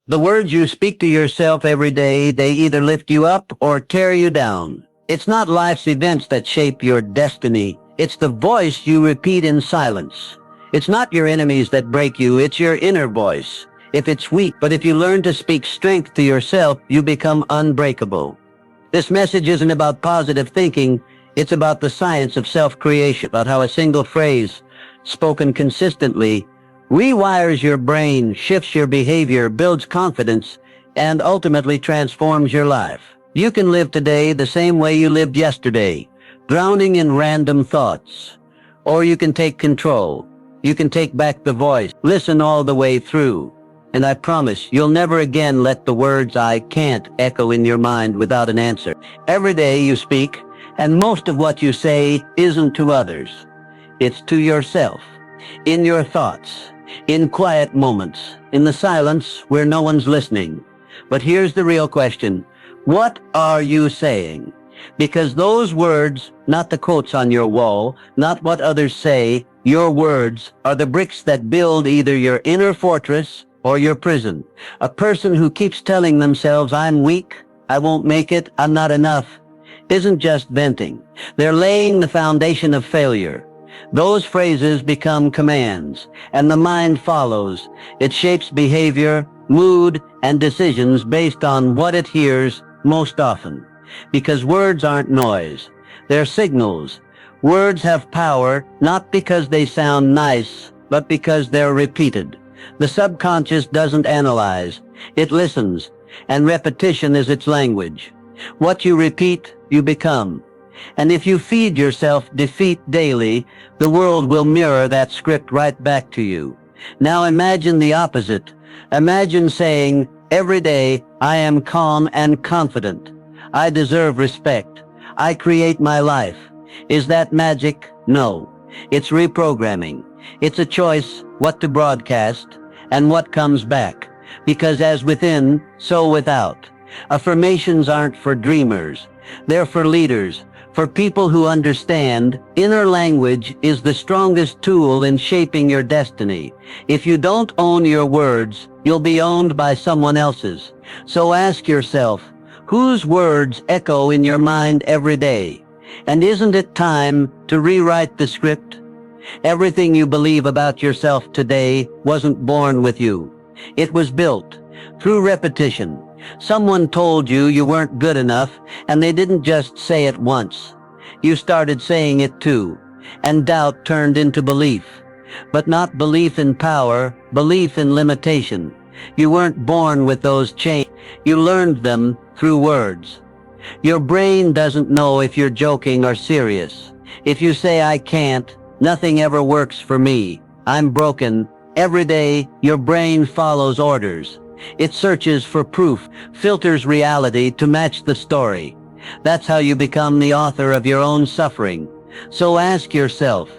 The words you speak to yourself every day, they either lift you up or tear you down. It's not life's events that shape your destiny. It's the voice you repeat in silence. It's not your enemies that break you, it's your inner voice. If it's weak, but if you learn to speak strength to yourself, you become unbreakable. This message isn't about positive thinking, it's about the science of self-creation, about how a single phrase, spoken consistently, rewires your brain, shifts your behavior, builds confidence, and ultimately transforms your life. You can live today the same way you lived yesterday, drowning in random thoughts. Or you can take control. You can take back the voice, listen all the way through. And I promise you'll never again let the words "I can't" echo in your mind without an answer. Every day you speak, and most of what you say isn't to others. It's to yourself, in your thoughts, in quiet moments, in the silence where no one's listening. But here's the real question. What are you saying? Because those words, not the quotes on your wall, not what others say, your words are the bricks that build either your inner fortress or your prison. A person who keeps telling themselves, "I'm weak, I won't make it, I'm not enough," isn't just venting. They're laying the foundation of failure. Those phrases become commands, and the mind follows. It shapes behavior, mood, and decisions based on what it hears most often. Because words aren't noise. They're signals. Words have power not because they sound nice, but because they're repeated. The subconscious doesn't analyze. It listens, and repetition is its language. What you repeat, you become. And if you feed yourself defeat daily, the world will mirror that script right back to you. Now imagine the opposite. Imagine saying, "Every day, I am calm and confident. I deserve respect. I create my life." Is that magic? No. It's reprogramming. It's a choice what to broadcast and what comes back. Because as within, so without. Affirmations aren't for dreamers. They're for leaders. For people who understand, inner language is the strongest tool in shaping your destiny. If you don't own your words, you'll be owned by someone else's. So ask yourself, whose words echo in your mind every day? And isn't it time to rewrite the script? Everything you believe about yourself today wasn't born with you. It was built through repetition. Someone told you you weren't good enough, and they didn't just say it once. You started saying it too, and doubt turned into belief. But not belief in power, belief in limitation. You weren't born with those chains. You learned them through words. Your brain doesn't know if you're joking or serious. If you say, "I can't," "Nothing ever works for me," "I'm broken," every day your brain follows orders. It searches for proof, filters reality to match the story. That's how you become the author of your own suffering. So ask yourself,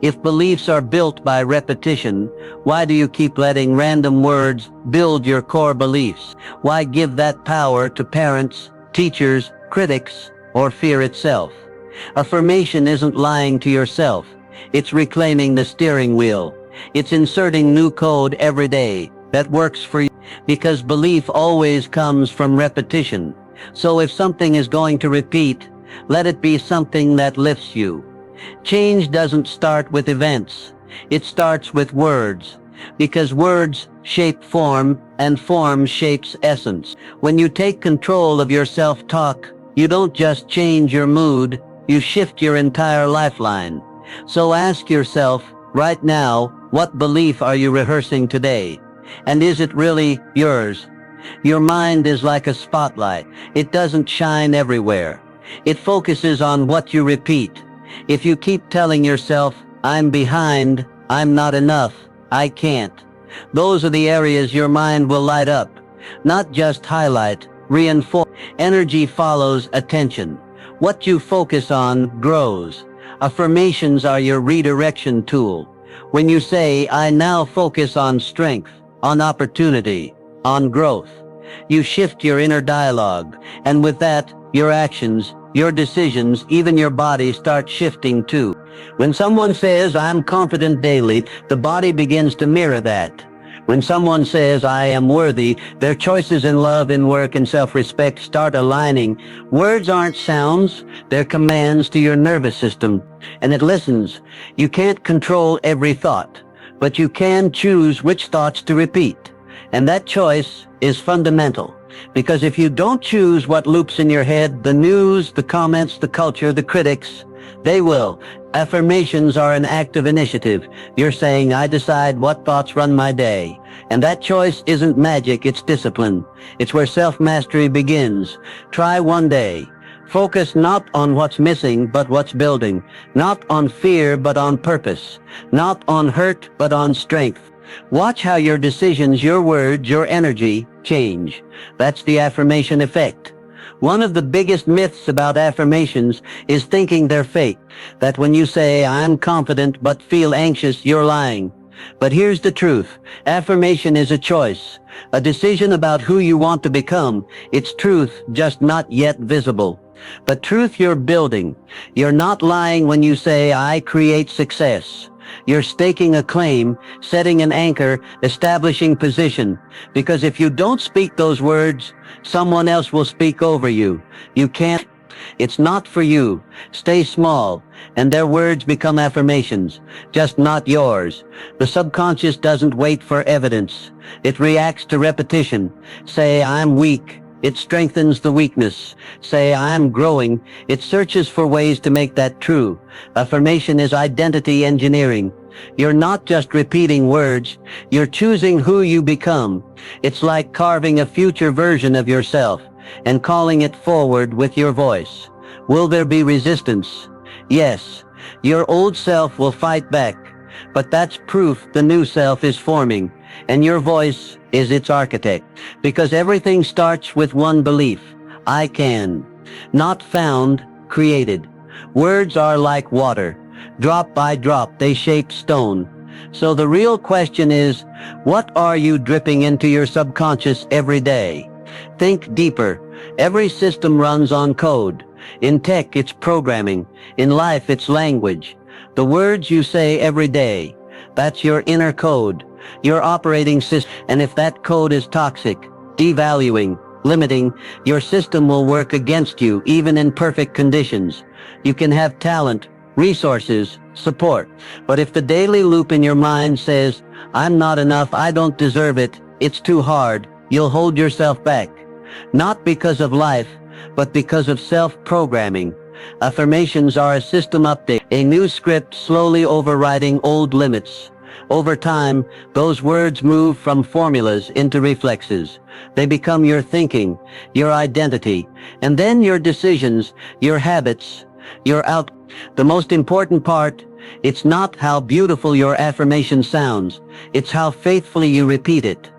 if beliefs are built by repetition, why do you keep letting random words build your core beliefs? Why give that power to parents, teachers, critics, or fear itself? Affirmation isn't lying to yourself. It's reclaiming the steering wheel. It's inserting new code every day that works for you. Because belief always comes from repetition. So if something is going to repeat, let it be something that lifts you. Change doesn't start with events. It starts with words. Because words shape form, and form shapes essence. When you take control of your self-talk, you don't just change your mood, you shift your entire lifeline. So ask yourself, right now, what belief are you rehearsing today? And is it really yours? Your mind is like a spotlight. It doesn't shine everywhere. It focuses on what you repeat. If you keep telling yourself, "I'm behind," "I'm not enough," "I can't," those are the areas your mind will light up. Not just highlight, reinforce. Energy follows attention. What you focus on grows. Affirmations are your redirection tool. When you say, "I now focus on strength, on opportunity, on growth," you shift your inner dialogue, and with that, your actions, your decisions, even your body start shifting too. When someone says, "I'm confident daily," the body begins to mirror that. When someone says, I am worthy, their choices in love, in work, and self-respect start aligning. Words aren't sounds, they're commands to your nervous system, and it listens. You can't control every thought, but you can choose which thoughts to repeat. And that choice is fundamental. Because if you don't choose what loops in your head, the news, the comments, the culture, the critics, they will. Affirmations are an act of initiative. You're saying, I decide what thoughts run my day. And that choice isn't magic, it's discipline. It's where self-mastery begins. Try one day. Focus not on what's missing, but what's building. Not on fear, but on purpose. Not on hurt, but on strength. Watch how your decisions, your words, your energy change. That's the affirmation effect. One of the biggest myths about affirmations is thinking they're fake. That when you say, I'm confident but feel anxious, you're lying. But here's the truth. Affirmation is a choice, a decision about who you want to become. It's truth, just not yet visible. But truth you're building. You're not lying when you say, I create success. You're staking a claim, setting an anchor, establishing position. Because if you don't speak those words, someone else will speak over you. You can't. It's not for you. Stay small, and their words become affirmations, just not yours. The subconscious doesn't wait for evidence. It reacts to repetition. Say, I'm weak. It strengthens the weakness. Say, I'm growing. It searches for ways to make that true. Affirmation is identity engineering. You're not just repeating words. You're choosing who you become. It's like carving a future version of yourself and calling it forward with your voice. Will there be resistance? Yes. Your old self will fight back. But that's proof the new self is forming. And your voice is its architect. Because everything starts with one belief. I can. Not found, created. Words are like water. Drop by drop, they shape stone. So the real question is, what are you dripping into your subconscious every day? Think deeper. Every system runs on code. In tech, it's programming. In life, it's language. The words you say every day, that's your inner code, your operating system. And if that code is toxic, devaluing, limiting, your system will work against you even in perfect conditions. You can have talent, resources, support. But if the daily loop in your mind says, I'm not enough, I don't deserve it, it's too hard, you'll hold yourself back. Not because of life, but because of self-programming. Affirmations are a system update, a new script slowly overriding old limits. Over time, those words move from formulas into reflexes. They become your thinking, your identity, and then your decisions, your habits, your out. The most important part, it's not how beautiful your affirmation sounds, it's how faithfully you repeat it.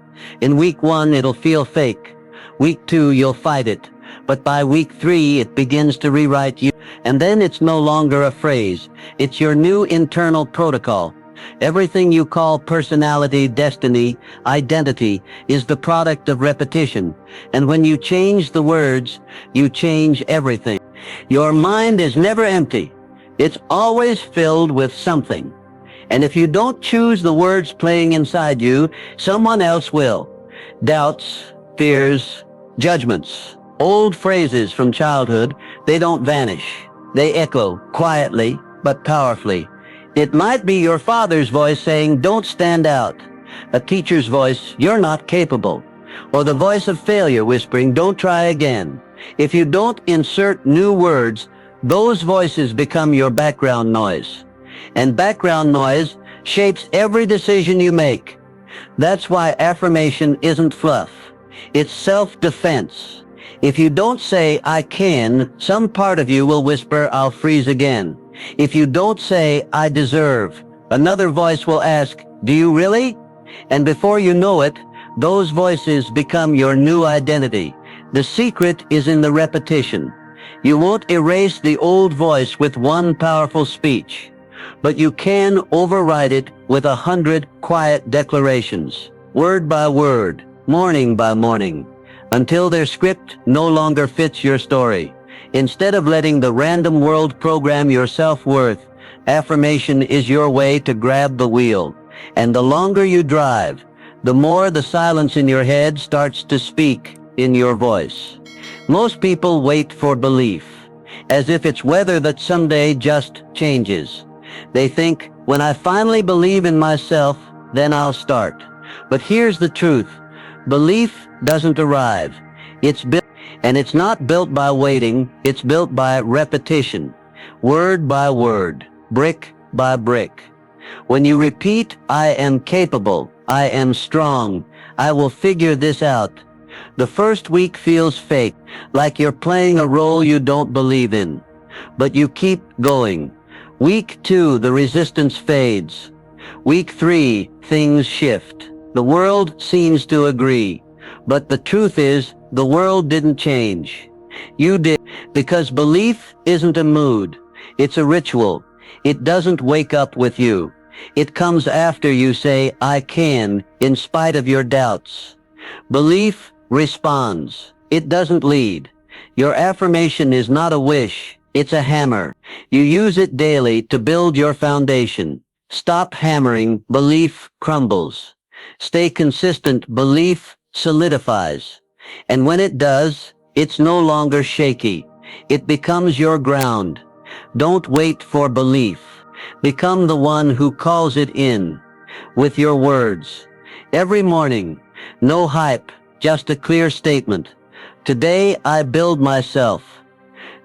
In week 1, it'll feel fake. Week 2, you'll fight it. But by week 3, it begins to rewrite you. And then it's no longer a phrase. It's your new internal protocol. Everything you call personality, destiny, identity is the product of repetition. And when you change the words, you change everything. Your mind is never empty. It's always filled with something. And if you don't choose the words playing inside you, someone else will. Doubts, fears, judgments, old phrases from childhood, they don't vanish. They echo quietly but powerfully. It might be your father's voice saying, don't stand out. A teacher's voice, you're not capable. Or the voice of failure whispering, don't try again. If you don't insert new words, those voices become your background noise. And background noise shapes every decision you make. That's why affirmation isn't fluff. It's self-defense. If you don't say, I can, some part of you will whisper, I'll freeze again. If you don't say, I deserve, another voice will ask, do you really? And before you know it, those voices become your new identity. The secret is in the repetition. You won't erase the old voice with one powerful speech, but you can override it with 100 quiet declarations, word by word, morning by morning, until their script no longer fits your story. Instead of letting the random world program your self-worth, affirmation is your way to grab the wheel. And the longer you drive, the more the silence in your head starts to speak in your voice. Most people wait for belief, as if it's weather that someday just changes. They think, when I finally believe in myself, then I'll start. But here's the truth. Belief doesn't arrive. It's built, and it's not built by waiting. It's built by repetition, word by word, brick by brick. When you repeat, I am capable, I am strong, I will figure this out, the first week feels fake, like you're playing a role you don't believe in. But you keep going. Week 2, the resistance fades. Week 3, things shift. The world seems to agree. But the truth is, the world didn't change. You did, because belief isn't a mood. It's a ritual. It doesn't wake up with you. It comes after you say, I can, in spite of your doubts. Belief responds. It doesn't lead. Your affirmation is not a wish. It's a hammer. You use it daily to build your foundation. Stop hammering, belief crumbles. Stay consistent, belief solidifies. And when it does, it's no longer shaky. It becomes your ground. Don't wait for belief. Become the one who calls it in with your words. Every morning, no hype, just a clear statement. Today I build myself.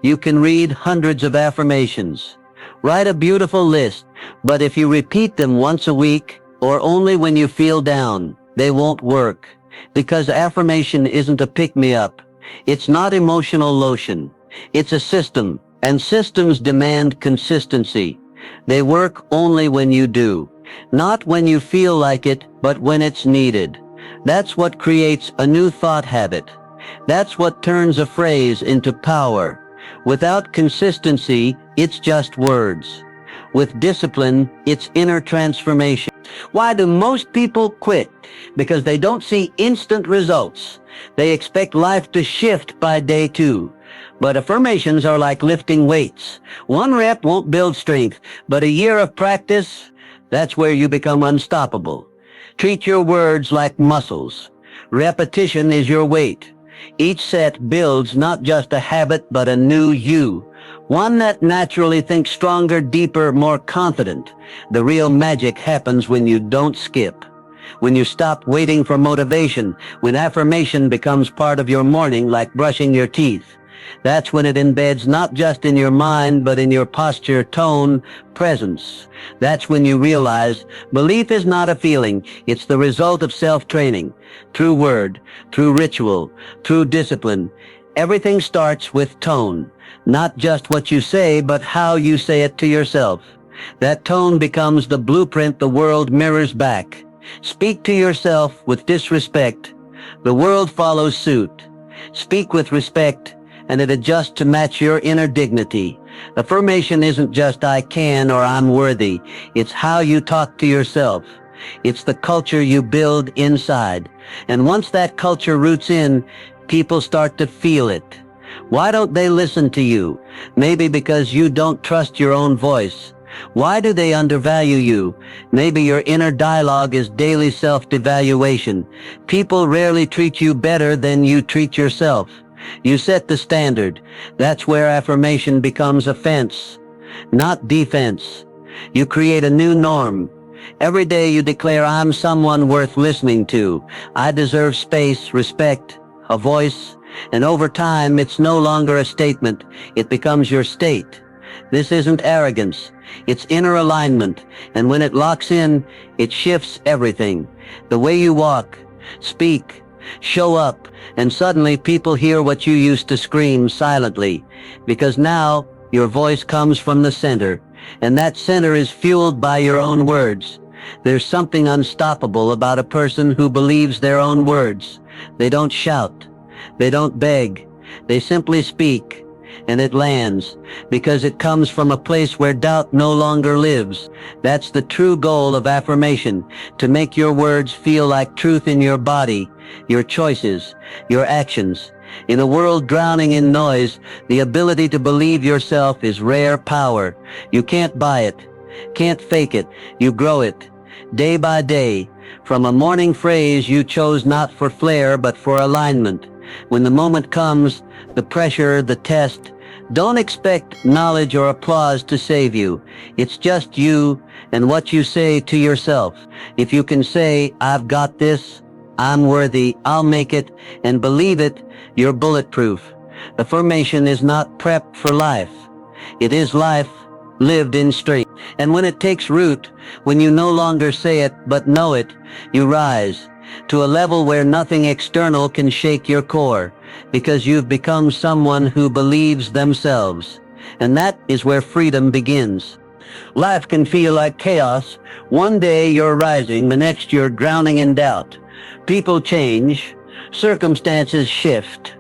You can read hundreds of affirmations. Write a beautiful list, but if you repeat them once a week or only when you feel down, they won't work. Because affirmation isn't a pick-me-up. It's not emotional lotion. It's a system, and systems demand consistency. They work only when you do. Not when you feel like it, but when it's needed. That's what creates a new thought habit. That's what turns a phrase into power. Without consistency, it's just words. With discipline, it's inner transformation. Why do most people quit? Because they don't see instant results. They expect life to shift by day 2. But affirmations are like lifting weights. One rep won't build strength, but a year of practice, that's where you become unstoppable. Treat your words like muscles. Repetition is your weight. Each set builds not just a habit, but a new you. One that naturally thinks stronger, deeper, more confident. The real magic happens when you don't skip. When you stop waiting for motivation, when affirmation becomes part of your morning like brushing your teeth. That's when it embeds not just in your mind, but in your posture, tone, presence. That's when you realize belief is not a feeling. It's the result of self-training. Through word, through ritual, through discipline. Everything starts with tone. Not just what you say, but how you say it to yourself. That tone becomes the blueprint the world mirrors back. Speak to yourself with disrespect. The world follows suit. Speak with respect, and it adjusts to match your inner dignity. Affirmation isn't just I can or I'm worthy. It's how you talk to yourself. It's the culture you build inside. And once that culture roots in, people start to feel it. Why don't they listen to you? Maybe because you don't trust your own voice. Why do they undervalue you? Maybe your inner dialogue is daily self-devaluation. People rarely treat you better than you treat yourself. You set the standard. That's where affirmation becomes offense, not defense. You create a new norm. Every day you declare, I'm someone worth listening to. I deserve space, respect, a voice. And over time, it's no longer a statement. It becomes your state. This isn't arrogance. It's inner alignment. And when it locks in, it shifts everything. The way you walk, speak, show up, and suddenly people hear what you used to scream silently. Because now, your voice comes from the center. And that center is fueled by your own words. There's something unstoppable about a person who believes their own words. They don't shout. They don't beg. They simply speak. And it lands, because it comes from a place where doubt no longer lives. That's the true goal of affirmation, to make your words feel like truth in your body, your choices, your actions. In a world drowning in noise, the ability to believe yourself is rare power. You can't buy it, can't fake it. You grow it. day by day. From a morning phrase you chose not for flair but for alignment. When the moment comes, the pressure, the test, don't expect knowledge or applause to save you. It's just you and what you say to yourself. If you can say, I've got this, I'm worthy, I'll make it, and believe it, you're bulletproof. Affirmation is not prep for life. It is life lived in strength. And when it takes root, when you no longer say it but know it, you rise to a level where nothing external can shake your core, because you've become someone who believes themselves. And that is where freedom begins. Life can feel like chaos. One day you're rising, the next you're drowning in doubt. People change, circumstances shift,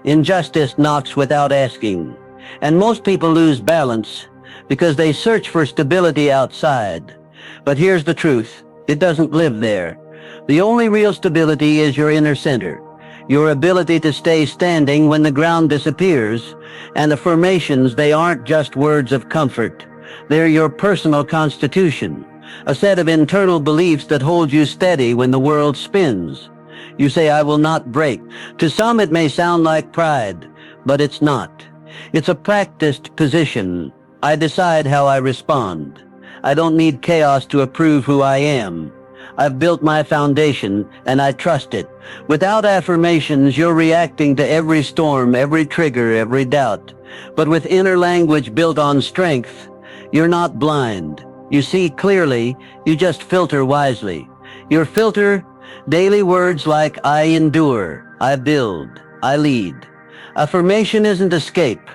injustice knocks without asking, and most people lose balance because they search for stability outside. But here's the truth, it doesn't live there. The only real stability is your inner center, your ability to stay standing when the ground disappears. And affirmations, they aren't just words of comfort. They're your personal constitution, a set of internal beliefs that hold you steady when the world spins. You say, I will not break. To some it may sound like pride, but it's not. It's a practiced position. I decide how I respond. I don't need chaos to approve who I am. I've built my foundation, and I trust it. Without affirmations, you're reacting to every storm, every trigger, every doubt. But with inner language built on strength, you're not blind. You see clearly, you just filter wisely. Your filter, daily words like I endure, I build, I lead. Affirmation isn't escape,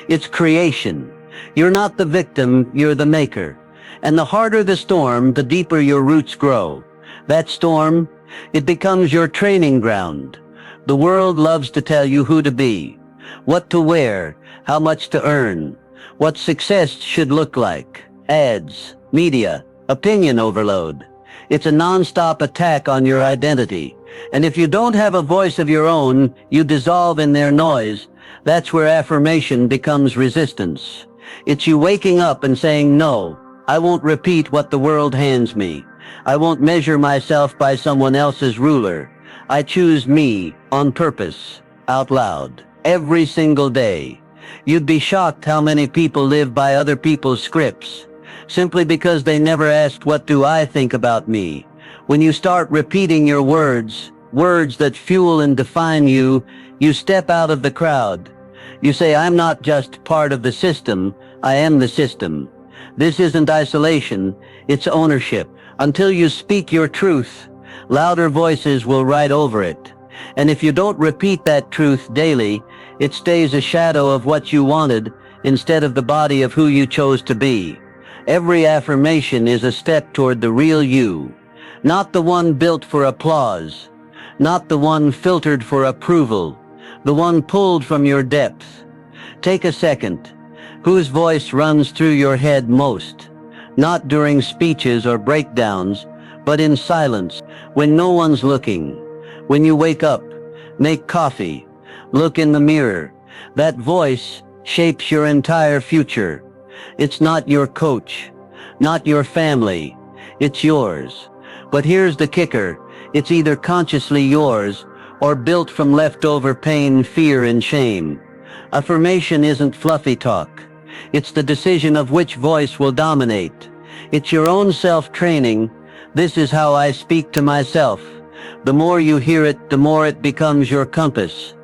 it's creation. You're not the victim, you're the maker. And the harder the storm, the deeper your roots grow. That storm, it becomes your training ground. The world loves to tell you who to be, what to wear, how much to earn, what success should look like. Ads, media, opinion overload. It's a non-stop attack on your identity. And if you don't have a voice of your own, you dissolve in their noise. That's where affirmation becomes resistance. It's you waking up and saying, no, I won't repeat what the world hands me. I won't measure myself by someone else's ruler. I choose me on purpose, out loud, every single day. You'd be shocked how many people live by other people's scripts, simply because they never asked, what do I think about me? When you start repeating your words, words that fuel and define you, you step out of the crowd. You say, I'm not just part of the system, I am the system. This isn't isolation, it's ownership. Until you speak your truth, louder voices will write over it. And if you don't repeat that truth daily, it stays a shadow of what you wanted instead of the body of who you chose to be. Every affirmation is a step toward the real you, not the one built for applause, not the one filtered for approval, the one pulled from your depth. Take a second. Whose voice runs through your head most? Not during speeches or breakdowns, but in silence, when no one's looking. When you wake up, make coffee, look in the mirror. That voice shapes your entire future. It's not your coach, not your family, it's yours. But here's the kicker, it's either consciously yours or built from leftover pain, fear, and shame. Affirmation isn't fluffy talk. It's the decision of which voice will dominate. It's your own self-training. This is how I speak to myself. The more you hear it, the more it becomes your compass.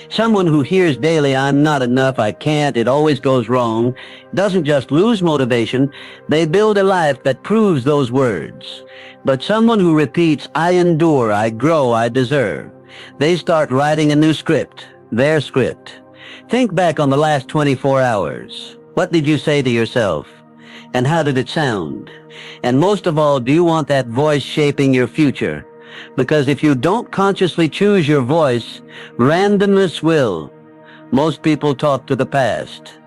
Someone who hears daily, I'm not enough, I can't, it always goes wrong, doesn't just lose motivation, they build a life that proves those words. But someone who repeats, I endure, I grow, I deserve, they start writing a new script, their script. Think back on the last 24 hours. What did you say to yourself? And how did it sound? And most of all, do you want that voice shaping your future? Because if you don't consciously choose your voice, randomness will. Most people talk to the past.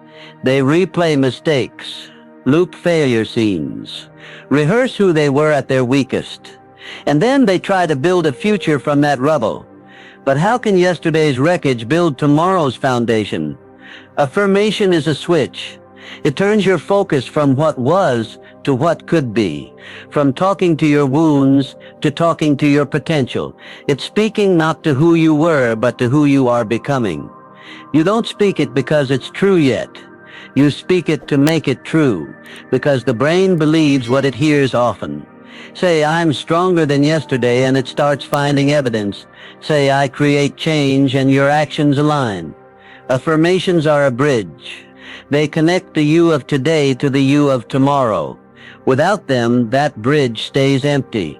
They replay mistakes, loop failure scenes, rehearse who they were at their weakest. And then they try to build a future from that rubble. But how can yesterday's wreckage build tomorrow's foundation? Affirmation is a switch. It turns your focus from what was to what could be. From talking to your wounds to talking to your potential. It's speaking not to who you were, but to who you are becoming. You don't speak it because it's true yet. You speak it to make it true, because the brain believes what it hears often. Say, I'm stronger than yesterday, and it starts finding evidence. Say, I create change, and your actions align. Affirmations are a bridge. They connect the you of today to the you of tomorrow. Without them, that bridge stays empty,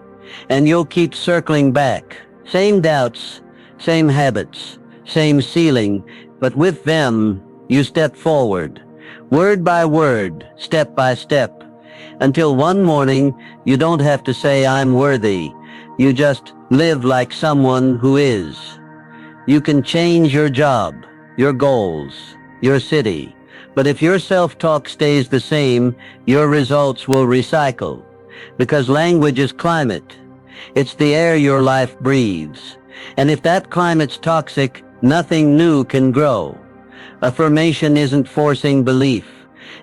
and you'll keep circling back. Same doubts, same habits, same ceiling, but with them, you step forward, word by word, step by step, until one morning, you don't have to say, I'm worthy. You just live like someone who is. You can change your job, your goals, your city. But if your self-talk stays the same, your results will recycle. Because language is climate. It's the air your life breathes. And if that climate's toxic, nothing new can grow. Affirmation isn't forcing belief.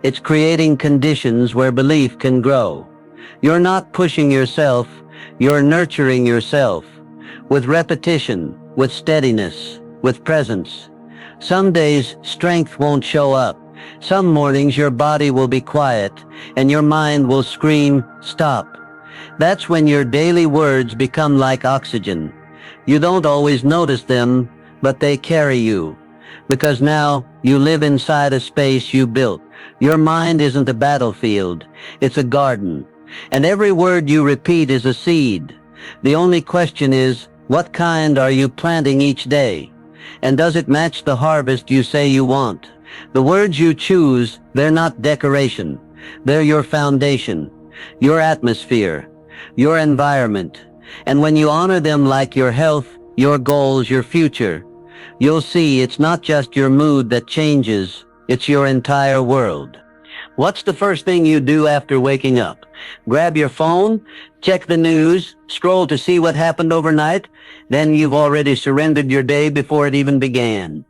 It's creating conditions where belief can grow. You're not pushing yourself, you're nurturing yourself. With repetition, with steadiness, with presence. Some days, strength won't show up. Some mornings your body will be quiet, and your mind will scream, stop. That's when your daily words become like oxygen. You don't always notice them, but they carry you. Because now, you live inside a space you built. Your mind isn't a battlefield, it's a garden. And every word you repeat is a seed. The only question is, what kind are you planting each day? And does it match the harvest you say you want? The words you choose, they're not decoration. They're your foundation, your atmosphere, your environment. And when you honor them like your health, your goals, your future, you'll see it's not just your mood that changes, it's your entire world. What's the first thing you do after waking up? Grab your phone, check the news, scroll to see what happened overnight, then you've already surrendered your day before it even began.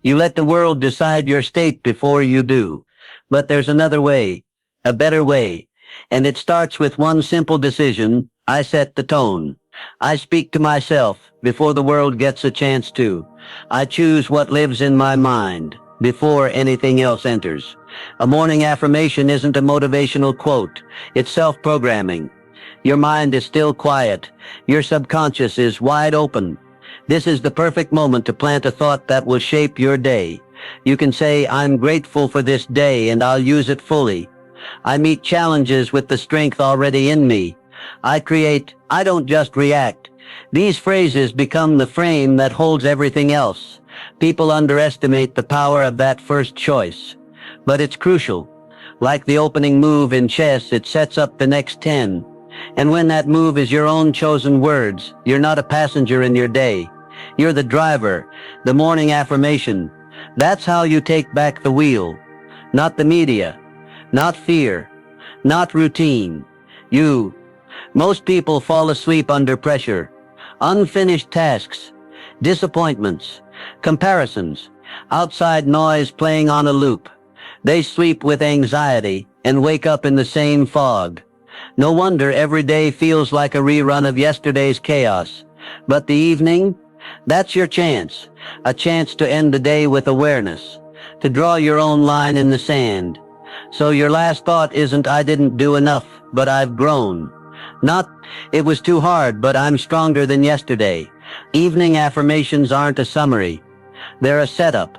You let the world decide your state before you do. But there's another way, a better way, and it starts with one simple decision. I set the tone. I speak to myself before the world gets a chance to. I choose what lives in my mind before anything else enters. A morning affirmation isn't a motivational quote. It's self-programming. Your mind is still quiet. Your subconscious is wide open. This is the perfect moment to plant a thought that will shape your day. You can say, I'm grateful for this day and I'll use it fully. I meet challenges with the strength already in me. I create, I don't just react. These phrases become the frame that holds everything else. People underestimate the power of that first choice. But it's crucial. Like the opening move in chess, it sets up the next 10. And when that move is your own chosen words, you're not a passenger in your day. You're the driver, the morning affirmation. That's how you take back the wheel. Not the media, not fear, not routine. You. Most people fall asleep under pressure. Unfinished tasks, disappointments, comparisons, outside noise playing on a loop. They sleep with anxiety and wake up in the same fog. No wonder every day feels like a rerun of yesterday's chaos. But the evening, that's your chance. A chance to end the day with awareness. To draw your own line in the sand. So your last thought isn't, I didn't do enough, but I've grown. Not, it was too hard, but I'm stronger than yesterday. Evening affirmations aren't a summary. They're a setup.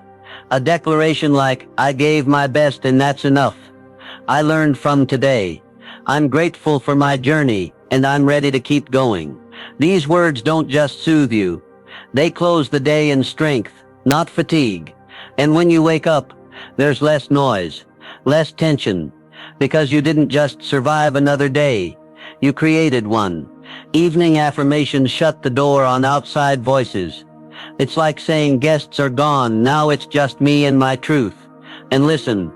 A declaration like, I gave my best and that's enough. I learned from today. I'm grateful for my journey, and I'm ready to keep going. These words don't just soothe you. They close the day in strength, not fatigue. And when you wake up, there's less noise, less tension, because you didn't just survive another day. You created one. Evening affirmations shut the door on outside voices. It's like saying guests are gone, now it's just me and my truth. And listen,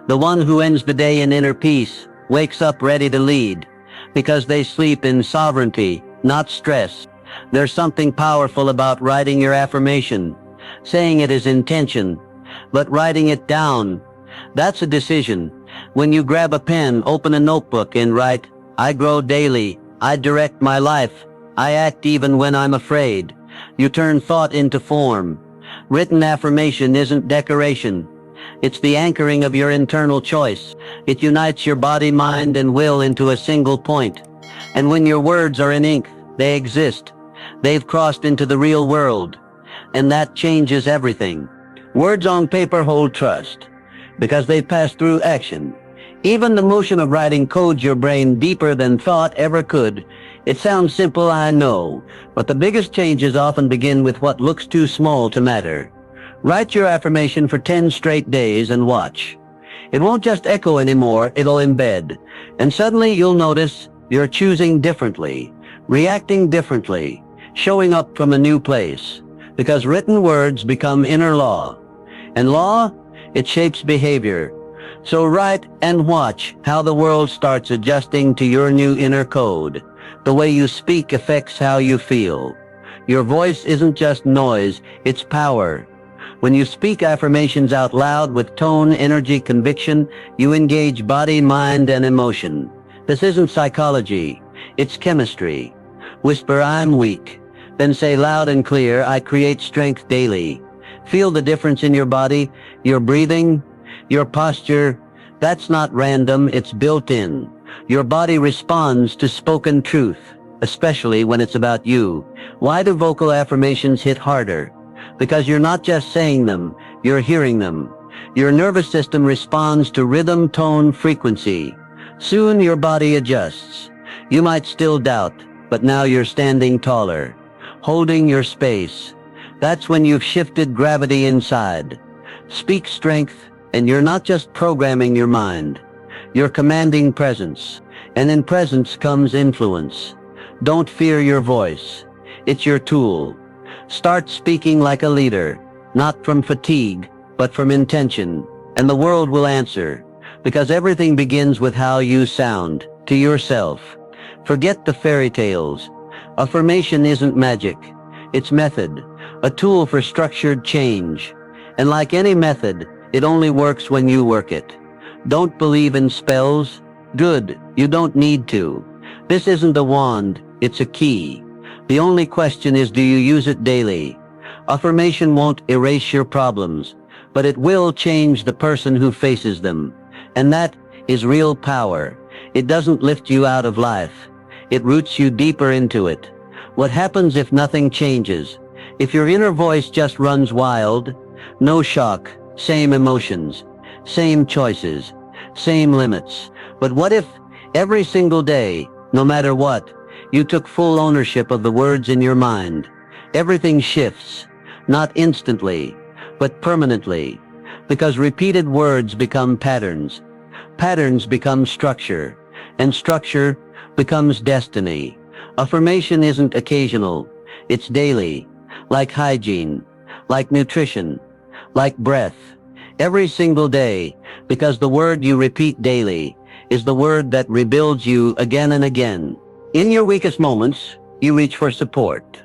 the one who ends the day in inner peace wakes up ready to lead, because they sleep in sovereignty, not stress. There's something powerful about writing your affirmation. Saying it is intention, but writing it down, that's a decision. When you grab a pen, open a notebook and write, "I grow daily. I direct my life. I act even when I'm afraid." You turn thought into form. Written affirmation isn't decoration. It's the anchoring of your internal choice. It unites your body, mind, and will into a single point. And when your words are in ink, they exist. They've crossed into the real world. And that changes everything. Words on paper hold trust because they pass through action. Even the motion of writing codes your brain deeper than thought ever could. It sounds simple, I know, but the biggest changes often begin with what looks too small to matter. Write your affirmation for 10 straight days and watch. It won't just echo anymore, it'll embed. And suddenly you'll notice you're choosing differently, reacting differently, showing up from a new place. Because written words become inner law. And law, it shapes behavior. So write and watch how the world starts adjusting to your new inner code. The way you speak affects how you feel. Your voice isn't just noise, it's power. When you speak affirmations out loud with tone, energy, conviction, you engage body, mind, and emotion. This isn't psychology, it's chemistry. Whisper, "I'm weak." Then say loud and clear, "I create strength daily." Feel the difference in your body, your breathing, your posture. That's not random, it's built in. Your body responds to spoken truth, especially when it's about you. Why do vocal affirmations hit harder? Because you're not just saying them, you're hearing them. Your nervous system responds to rhythm, tone, frequency. Soon your body adjusts. You might still doubt, but now you're standing taller, holding your space. That's when you've shifted gravity inside. Speak strength, and you're not just programming your mind. You're commanding presence, and in presence comes influence. Don't fear your voice. It's your tool. Start speaking like a leader, not from fatigue, but from intention, and the world will answer, because everything begins with how you sound to yourself. Forget the fairy tales. Affirmation isn't magic. It's method, a tool for structured change. And like any method, it only works when you work it. Don't believe in spells? Good, you don't need to. This isn't a wand, it's a key. The only question is, do you use it daily? Affirmation won't erase your problems, but it will change the person who faces them. And that is real power. It doesn't lift you out of life. It roots you deeper into it. What happens if nothing changes? If your inner voice just runs wild? No shock, same emotions, same choices, same limits. But what if every single day, no matter what, you took full ownership of the words in your mind? Everything shifts, not instantly, but permanently, because repeated words become patterns. Patterns become structure, and structure becomes destiny. Affirmation isn't occasional, it's daily, like hygiene, like nutrition, like breath. Every single day, because the word you repeat daily is the word that rebuilds you again and again. In your weakest moments, you reach for support.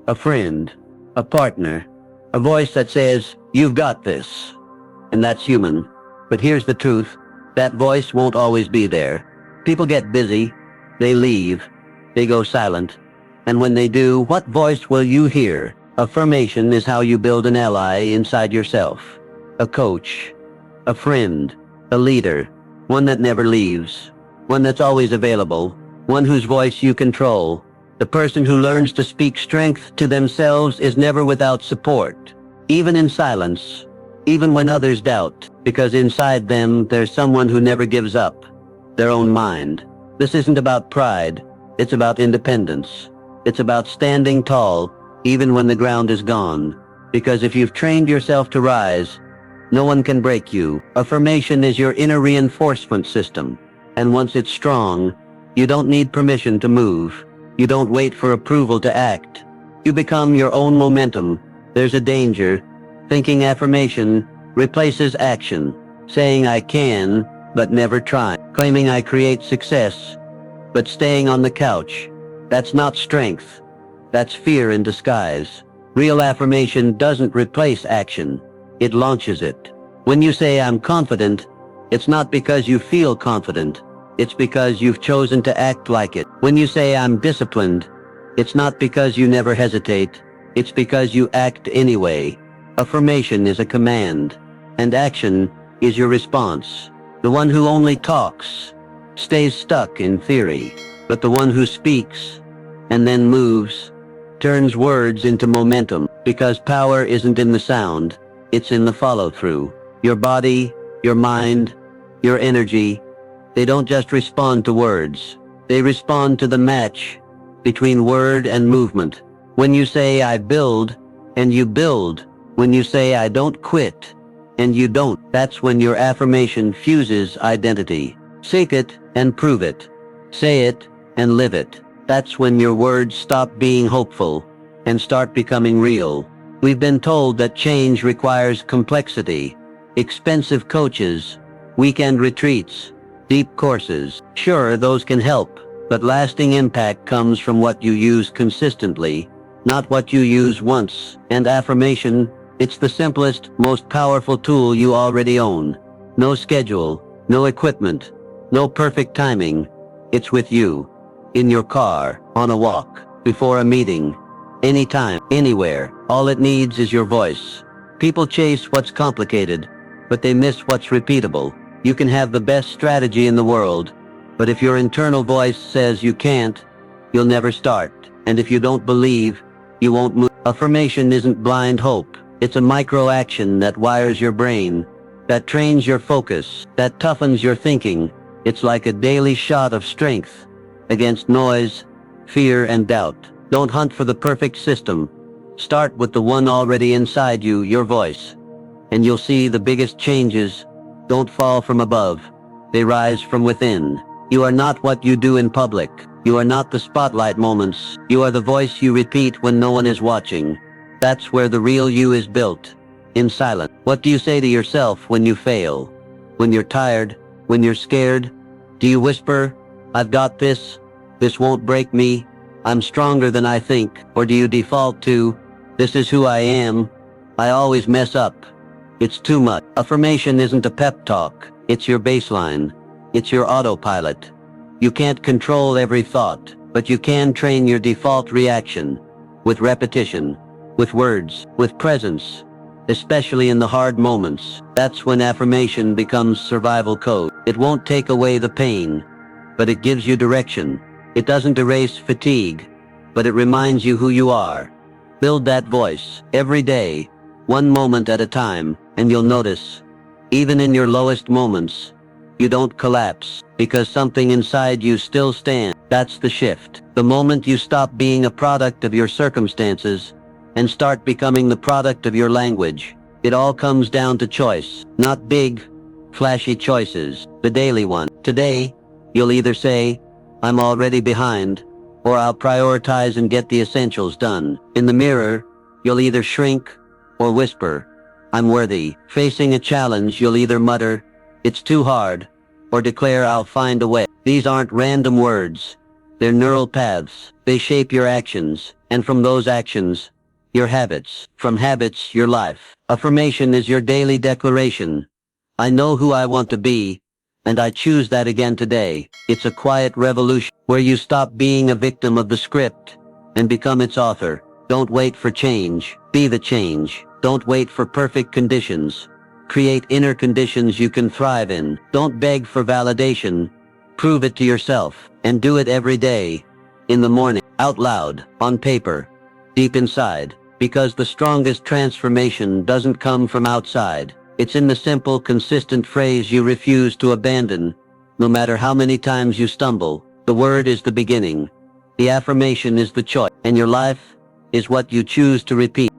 A friend, a partner, a voice that says, "You've got this." And that's human. But here's the truth, that voice won't always be there. People get busy, they leave, they go silent. And when they do, what voice will you hear? Affirmation is how you build an ally inside yourself. A coach, a friend, a leader, one that never leaves, one that's always available, one whose voice you control. The person who learns to speak strength to themselves is never without support, even in silence, even when others doubt, because inside them there's someone who never gives up, their own mind. This isn't about pride, it's about independence. It's about standing tall, even when the ground is gone. Because if you've trained yourself to rise, no one can break you. Affirmation is your inner reinforcement system. And once it's strong, you don't need permission to move. You don't wait for approval to act. You become your own momentum. There's a danger. Thinking affirmation replaces action. Saying I can, but never trying. Claiming I create success, but staying on the couch. That's not strength. That's fear in disguise. Real affirmation doesn't replace action. It launches it. When you say I'm confident, It's not because you feel confident. It's because you've chosen to act like it. When you say I'm disciplined, it's not because you never hesitate. It's because you act anyway. Affirmation is a command, and action is your response. The one who only talks stays stuck in theory, but the one who speaks and then moves turns words into momentum, because power isn't in the sound, it's in the follow-through. Your body, your mind, your energy, they don't just respond to words. They respond to the match between word and movement. When you say I build, and you build. When you say I don't quit, and you don't, that's when your affirmation fuses identity. Seek it and prove it. Say it and live it. That's when your words stop being hopeful and start becoming real. We've been told that change requires complexity, expensive coaches, weekend retreats, deep courses. Sure, those can help, but lasting impact comes from what you use consistently, not what you use once. And affirmation, it's the simplest, most powerful tool you already own. No schedule, no equipment, no perfect timing. It's with you. In your car, on a walk, before a meeting, anytime, anywhere. All it needs is your voice. People chase what's complicated, but they miss what's repeatable. You can have the best strategy in the world, but if your internal voice says you can't, you'll never start. And if you don't believe, you won't move. Affirmation isn't blind hope. It's a micro action that wires your brain, that trains your focus, that toughens your thinking. It's like a daily shot of strength against noise, fear, and doubt. Don't hunt for the perfect system. Start with the one already inside you, your voice. And you'll see the biggest changes don't fall from above. They rise from within. You are not what you do in public. You are not the spotlight moments. You are the voice you repeat when no one is watching. That's where the real you is built. In silence. What do you say to yourself when you fail? When you're tired? When you're scared? Do you whisper, I've got this? This won't break me. I'm stronger than I think. Or do you default to, this is who I am. I always mess up. It's too much. Affirmation isn't a pep talk. It's your baseline. It's your autopilot. You can't control every thought, but you can train your default reaction. With repetition, with words, with presence. Especially in the hard moments. That's when affirmation becomes survival code. It won't take away the pain, but it gives you direction. It doesn't erase fatigue, but it reminds you who you are. Build that voice every day, one moment at a time, and you'll notice, even in your lowest moments, you don't collapse, because something inside you still stands. That's the shift. The moment you stop being a product of your circumstances and start becoming the product of your language. It all comes down to choice, not big, flashy choices, the daily one. Today, you'll either say, I'm already behind, or I'll prioritize and get the essentials done. In the mirror, you'll either shrink or whisper, I'm worthy. Facing a challenge, you'll either mutter, it's too hard, or declare I'll find a way. These aren't random words. They're neural paths. They shape your actions, and from those actions, your habits. From habits, your life. Affirmation is your daily declaration. I know who I want to be, and I choose that again today. It's a quiet revolution where you stop being a victim of the script and become its author. Don't wait for change. Be the change. Don't wait for perfect conditions. Create inner conditions you can thrive in. Don't beg for validation. Prove it to yourself, and do it every day. In the morning, out loud, on paper, deep inside. Because the strongest transformation doesn't come from outside. It's in the simple, consistent phrase you refuse to abandon. No matter how many times you stumble, the word is the beginning. The affirmation is the choice, and your life is what you choose to repeat.